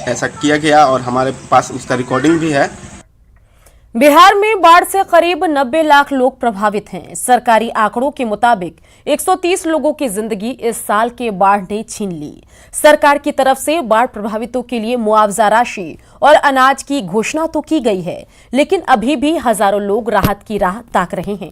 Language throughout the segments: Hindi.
ऐसा किया गया और हमारे पास उसका रिकॉर्डिंग भी है। बिहार में बाढ़ से करीब 90 लाख लोग प्रभावित हैं। सरकारी आंकड़ों के मुताबिक 130 लोगों की जिंदगी इस साल के बाढ़ ने छीन ली। सरकार की तरफ से बाढ़ प्रभावितों के लिए मुआवजा राशि और अनाज की घोषणा तो की गई है, लेकिन अभी भी हजारों लोग राहत की राह ताक रहे हैं।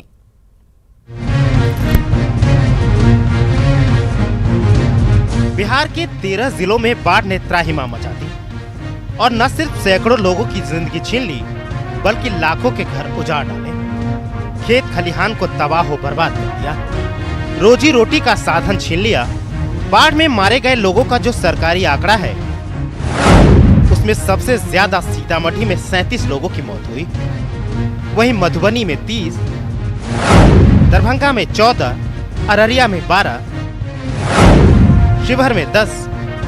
बिहार के 13 जिलों में बाढ़ ने त्राहिमाम मचा दी और न सिर्फ सैकड़ों लोगों की जिंदगी छीन ली, बल्कि लाखों के घर उजाड़ डाले, खेत खलिहान को तबाह हो बर्बाद कर दिया, रोजी रोटी का साधन छीन लिया। बाढ़ में मारे गए लोगों का जो सरकारी आंकड़ा है, उसमें सबसे ज्यादा सीतामढ़ी में 37 लोगों की मौत हुई, वहीं मधुबनी में 30, दरभंगा में 14, अररिया में 12, शिवहर में 10,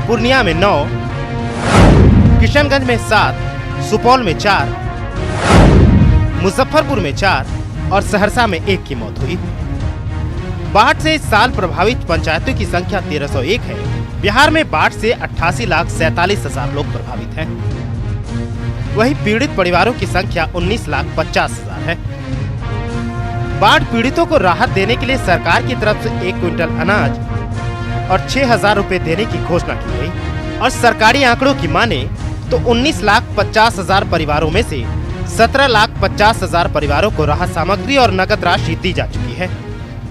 पूर्णिया में 9, किशनगंज में 7, सुपौल में 4, मुजफ्फरपुर में 4 और सहरसा में 1 की मौत हुई। बाढ़ से इस साल प्रभावित पंचायतों की संख्या 1301 है। बिहार में बाढ़ से 88,47,000 लोग प्रभावित हैं। वहीं पीड़ित परिवारों की संख्या 19,50,000 है। बाढ़ पीड़ितों को राहत देने के लिए सरकार की तरफ से 1 क्विंटल अनाज और 6,000 रुपए देने की घोषणा की गई और सरकारी आंकड़ों की माने तो 19,50,000 परिवारों में से 17,50,000 परिवारों को राहत सामग्री और नकद राशि दी जा चुकी है।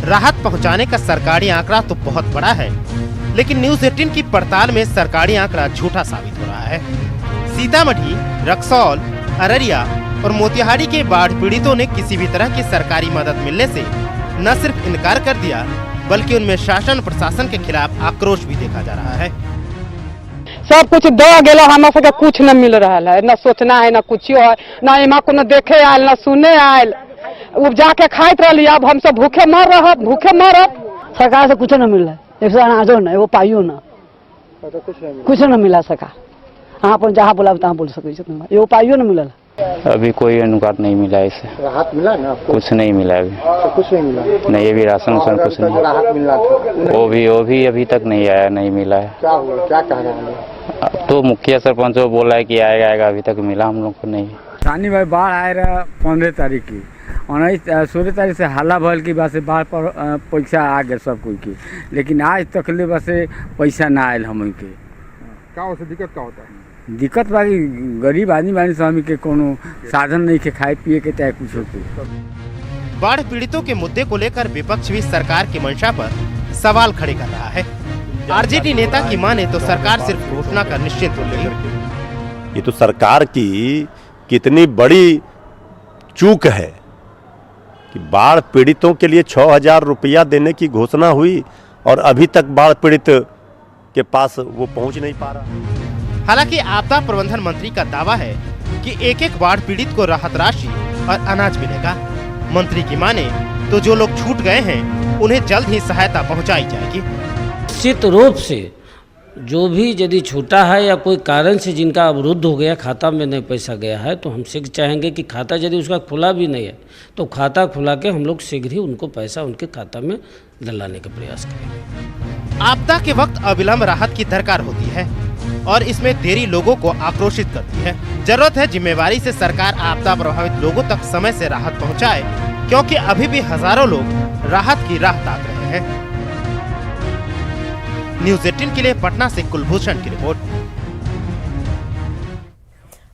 राहत पहुंचाने का सरकारी आंकड़ा तो बहुत बड़ा है, लेकिन न्यूज 18 की पड़ताल में सरकारी आंकड़ा झूठा साबित हो रहा है। सीतामढ़ी, रक्सौल, अररिया और मोतिहारी के बाढ़ पीड़ितों ने किसी भी तरह की सरकारी मदद मिलने से न सिर्फ इनकार कर दिया, बल्कि उनमें शासन प्रशासन के खिलाफ आक्रोश भी देखा जा रहा है। सब कुछ दे गेलो, हमरा सबके कुछ न मिल रहा है, न सोचना है, न कुछ है, न एमा को न देखे आयल, न सुने आयल, उपजा के खाइत रही। अब हम सब भूखे मर रह। सरकार से कुछ न मिल रहा है, 100 अनाजो न, वो पाइयो न, कुछ न मिला सरकार। हाँ, अपन जहाँ बोला तहाँ बोल सके, वो पाइयो न मिला। अभी कोई अनुदान नहीं मिला, इससे राहत मिला ना आपको? कुछ नहीं मिला अभी। तो कुछ नहीं मिला? नहीं, ये भी राशन कुछ नहीं। राहत मिलना था, वो भी अभी तक नहीं आया, नहीं मिला है। क्या हुआ, क्या कह रहे हैं? अब तो मुखिया सरपंच वो बोला है कि आएगा, अभी तक मिला हम लोग को नहीं। सानी भाई बाढ़ आए रहा 15 तारीख की, 16 तारीख से हल्ला भल की बात से बाढ़ पर पैसा आ गया सब कोई की, लेकिन आज तक ले बस पैसा ना आयल हम के। क्या हो दिक्कत क्या होता है? दिक्कत बाकी गरीब आदमी बानी स्वामी के कोनो साधन नहीं के खाए पिए के चाहे कुछ होते। बाढ़ पीड़ितों के मुद्दे को लेकर विपक्ष भी सरकार की मंशा पर सवाल खड़े कर रहा है। आरजेडी नेता की माने तो सरकार सिर्फ घोषणा कर निश्चित हो गई। ये तो सरकार की कितनी बड़ी चूक है कि बाढ़ पीड़ितों के लिए 6,000 रुपया देने की घोषणा हुई और अभी तक बाढ़ पीड़ित के पास वो पहुंच नहीं पा रहा। हालांकि आपदा प्रबंधन मंत्री का दावा है कि एक बाढ़ पीड़ित को राहत राशि और अनाज मिलेगा। मंत्री की माने तो जो लोग छूट गए हैं उन्हें जल्द ही सहायता पहुंचाई जाएगी। निश्चित रूप से जो भी यदि छूटा है या कोई कारण से जिनका अवरुद्ध हो गया, खाता में नहीं पैसा गया है, तो हम शीघ्र चाहेंगे कि खाता यदि उसका खुला भी नहीं है तो खाता खुला के हम लोग शीघ्र ही उनको पैसा उनके खाता में डलाने का प्रयास करेंगे। आपदा के वक्त अविलंब राहत की दरकार होती है और इसमें देरी लोगों को आक्रोशित करती है। जरूरत है जिम्मेवारी से सरकार आपदा प्रभावित लोगों तक समय से राहत पहुंचाए, क्योंकि अभी भी हजारों लोग राहत की राह ताक रहे हैं। न्यूज 18 के लिए पटना से कुलभूषण की रिपोर्ट।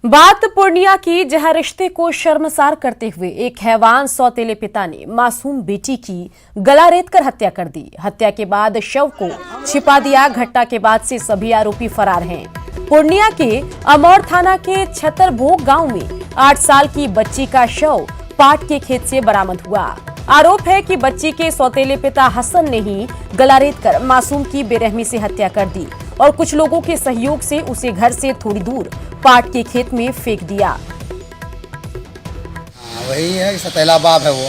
बात पूर्णिया की, जहां रिश्ते को शर्मसार करते हुए एक हैवान सौतेले पिता ने मासूम बेटी की गला रेत कर हत्या कर दी। हत्या के बाद शव को छिपा दिया। घटना के बाद से सभी आरोपी फरार हैं। पूर्णिया के अमौर थाना के छतरभोग गांव में 8 साल की बच्ची का शव पाट के खेत से बरामद हुआ। आरोप है कि बच्ची के सौतेले पिता हसन ने ही गला रेत कर मासूम की बेरहमी से हत्या कर दी और कुछ लोगों के सहयोग से उसे घर से थोड़ी दूर पाट के खेत में फेंक दिया। वही है, सतेला बाप है वो,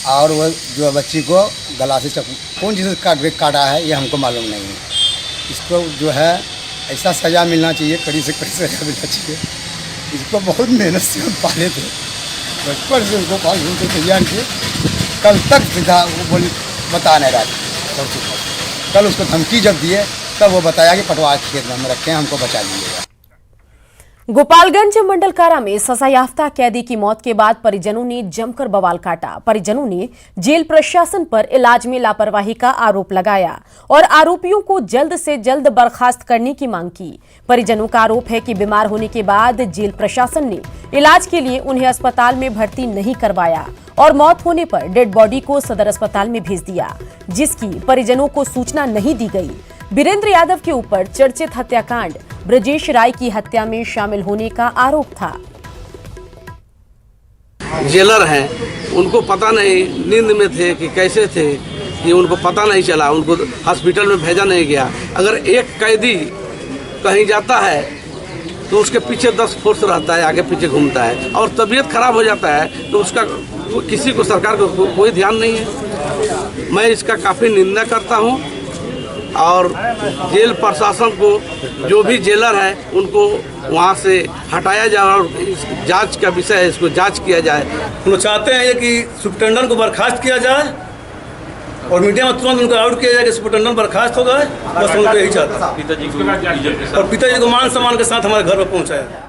और वो जो बच्ची को गला से कौन चीज़ काटा है ये हमको मालूम नहीं है। इसको जो है ऐसा सज़ा मिलना चाहिए, कड़ी से कड़ी सज़ा मिलना चाहिए। इसको बहुत मेहनत से हम पाले थे, बचपन से उनको पाल के तैयार किए। कल तक सीधा वो बोली बता नहीं रहा था। कल उसको धमकी जब दिए तब वो बताया कि पटवा खेत में हम रखे हैं, हमको बचा लीजिएगा। गोपालगंज मंडल कारा में सजायाफ्ता कैदी की मौत के बाद परिजनों ने जमकर बवाल काटा। परिजनों ने जेल प्रशासन पर इलाज में लापरवाही का आरोप लगाया और आरोपियों को जल्द से जल्द बर्खास्त करने की मांग की। परिजनों का आरोप है कि बीमार होने के बाद जेल प्रशासन ने इलाज के लिए उन्हें अस्पताल में भर्ती नहीं करवाया और मौत होने पर डेड बॉडी को सदर अस्पताल में भेज दिया, जिसकी परिजनों को सूचना नहीं दी गई। वीरेंद्र यादव के ऊपर चर्चित हत्याकांड ब्रजेश राय की हत्या में शामिल होने का आरोप था। जेलर हैं, उनको पता नहीं, नींद में थे कि कैसे थे, ये उनको पता नहीं चला, उनको हॉस्पिटल में भेजा नहीं गया। अगर एक कैदी कहीं जाता है तो उसके पीछे 10 फोर्स रहता है, आगे पीछे घूमता है और तबीयत खराब हो जाता है तो उसका किसी को, सरकार को कोई ध्यान नहीं है। मैं इसका काफ़ी निंदा करता हूँ और जेल प्रशासन को, जो भी जेलर है उनको वहाँ से हटाया जाए और जांच का विषय है, इसको जांच किया जाए। हम लोग चाहते हैं कि सुप्रिटेंडेंट को बर्खास्त किया जाए और मीडिया में तुरंत उनको आउट किया जाए कि सुप्रिटेंडेंट बर्खास्त हो गए। बस हम लोग यही चाहते हैं और पिताजी को मान सम्मान के साथ हमारे घर पर पहुँचाया।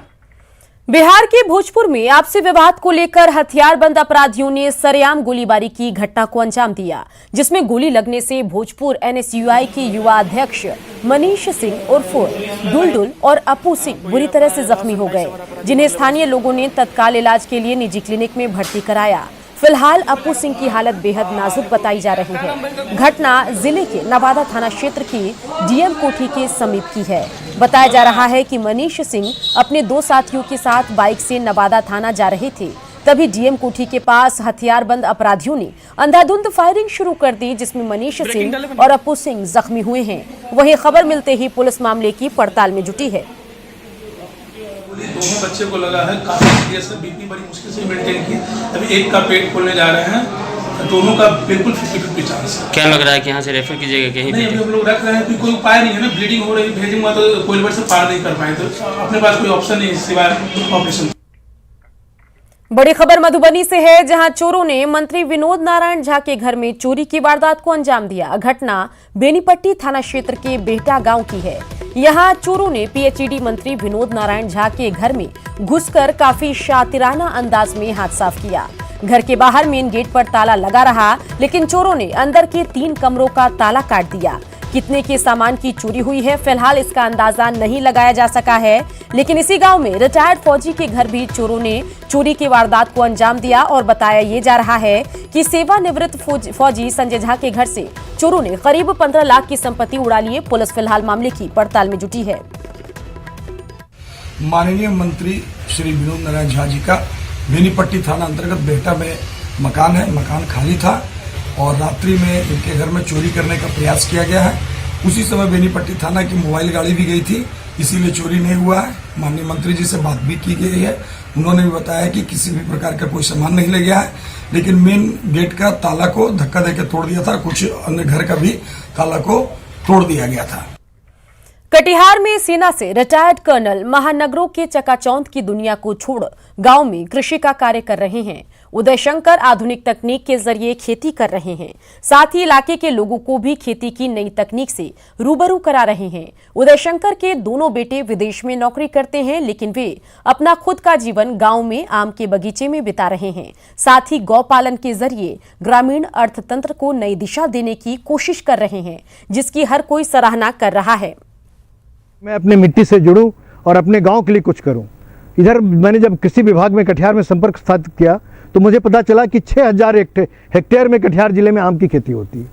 बिहार के भोजपुर में आपसी विवाद को लेकर हथियारबंद अपराधियों ने सरेआम गोलीबारी की घटना को अंजाम दिया, जिसमें गोली लगने से भोजपुर एनएसयूआई के युवा अध्यक्ष मनीष सिंह उर्फ डुलडुल और अपू सिंह बुरी तरह से जख्मी हो गए, जिन्हें स्थानीय लोगों ने तत्काल इलाज के लिए निजी क्लिनिक में भर्ती कराया। फिलहाल अपू सिंह की हालत बेहद नाजुक बताई जा रही है। घटना जिले के नवादा थाना क्षेत्र की डीएम कोठी के समीप की है। बताया जा रहा है कि मनीष सिंह अपने 2 साथियों के साथ बाइक से नवादा थाना जा रहे थे, तभी डीएम कोठी के पास हथियारबंद अपराधियों ने अंधाधुंध फायरिंग शुरू कर दी, जिसमें मनीष सिंह और अपू सिंह जख्मी हुए हैं। वहीं खबर मिलते ही पुलिस मामले की पड़ताल में जुटी है। दोनों बच्चे को लगा है, काफी सीरियस है, बीपी बड़ी मुश्किल से मेंटेन की। अभी एक का पेट खोलने जा रहे हैं, दोनों का बिल्कुल 50-50 चांस है। क्या लग रहा है कि यहाँ से रेफर कीजिएगा कहीं? नहीं, अभी हम लोग रख रहे हैं कि कोई उपाय नहीं है ना, ब्लीडिंग हो रही, भेजूंगा तो कोई से पार नहीं कर पाए, तो अपने पास कोई ऑप्शन नहीं सिवाय ऑपरेशन। बड़ी खबर मधुबनी से है, जहां चोरों ने मंत्री विनोद नारायण झा के घर में चोरी की वारदात को अंजाम दिया। घटना बेनीपट्टी थाना क्षेत्र के बेहटा गांव की है। यहां चोरों ने पीएचईडी मंत्री विनोद नारायण झा के घर में घुसकर काफी शातिराना अंदाज में हाथ साफ किया। घर के बाहर मेन गेट पर ताला लगा रहा, लेकिन चोरों ने अंदर के 3 कमरों का ताला काट दिया। कितने के सामान की चोरी हुई है, फिलहाल इसका अंदाजा नहीं लगाया जा सका है, लेकिन इसी गांव में रिटायर्ड फौजी के घर भी चोरों ने चोरी की वारदात को अंजाम दिया और बताया ये जा रहा है कि सेवानिवृत्त फौजी संजय झा के घर से चोरों ने करीब 15 लाख की संपत्ति उड़ा ली। पुलिस फिलहाल मामले की पड़ताल में जुटी है। माननीय मंत्री श्री विनोद नारायण झा जी का बेनीपट्टी थाना अंतर्गत बेहटा में मकान है, मकान खाली था और रात्रि में इनके घर में चोरी करने का प्रयास किया गया है। उसी समय बेनीपट्टी थाना की मोबाइल गाड़ी भी गई थी, इसीलिए चोरी नहीं हुआ है। माननीय मंत्री जी से बात भी की गई है, उन्होंने भी बताया कि किसी भी प्रकार का कोई सामान नहीं ले गया है, लेकिन मेन गेट का ताला को धक्का देकर तोड़ दिया था, कुछ अन्य घर का भी ताला को तोड़ दिया गया था। कटिहार में सेना से रिटायर्ड कर्नल महानगरों के चकाचौंध की दुनिया को छोड़ गांव में कृषि का कार्य कर रहे हैं। उदय शंकर आधुनिक तकनीक के जरिए खेती कर रहे हैं, साथ ही इलाके के लोगों को भी खेती की नई तकनीक से रूबरू करा रहे हैं। उदय शंकर के दोनों बेटे विदेश में नौकरी करते हैं, लेकिन वे अपना खुद का जीवन गांव में आम के बगीचे में बिता रहे हैं। साथ ही गौ पालन के जरिए ग्रामीण अर्थतंत्र को नई दिशा देने की कोशिश कर रहे हैं, जिसकी हर कोई सराहना कर रहा है। मैं अपने मिट्टी से जुड़ूं और अपने गांव के लिए कुछ करूं। इधर मैंने जब कृषि विभाग में कटिहार में संपर्क स्थापित किया तो मुझे पता चला कि 6000 हेक्टेयर में कटिहार जिले में आम की खेती होती है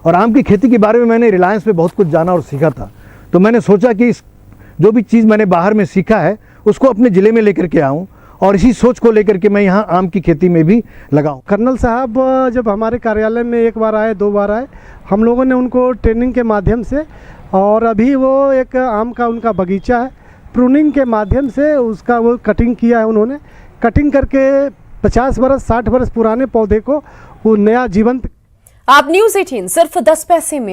और आम की खेती के बारे में मैंने रिलायंस में बहुत कुछ जाना और सीखा था। तो मैंने सोचा कि जो भी चीज़ मैंने बाहर में सीखा है उसको अपने ज़िले में लेकर के आऊँ और इसी सोच को लेकर के मैं यहाँ आम की खेती में भी लगाऊँ। कर्नल साहब जब हमारे कार्यालय में 1 बार आए, 2 बार आए, हम लोगों ने उनको ट्रेनिंग के माध्यम से, और अभी वो एक आम का उनका बगीचा है, प्रूनिंग के माध्यम से उसका वो कटिंग किया है। उन्होंने कटिंग करके 50 बरस 60 बरस पुराने पौधे को वो नया जीवंत। आप न्यूज़ 18 सिर्फ 10 पैसे में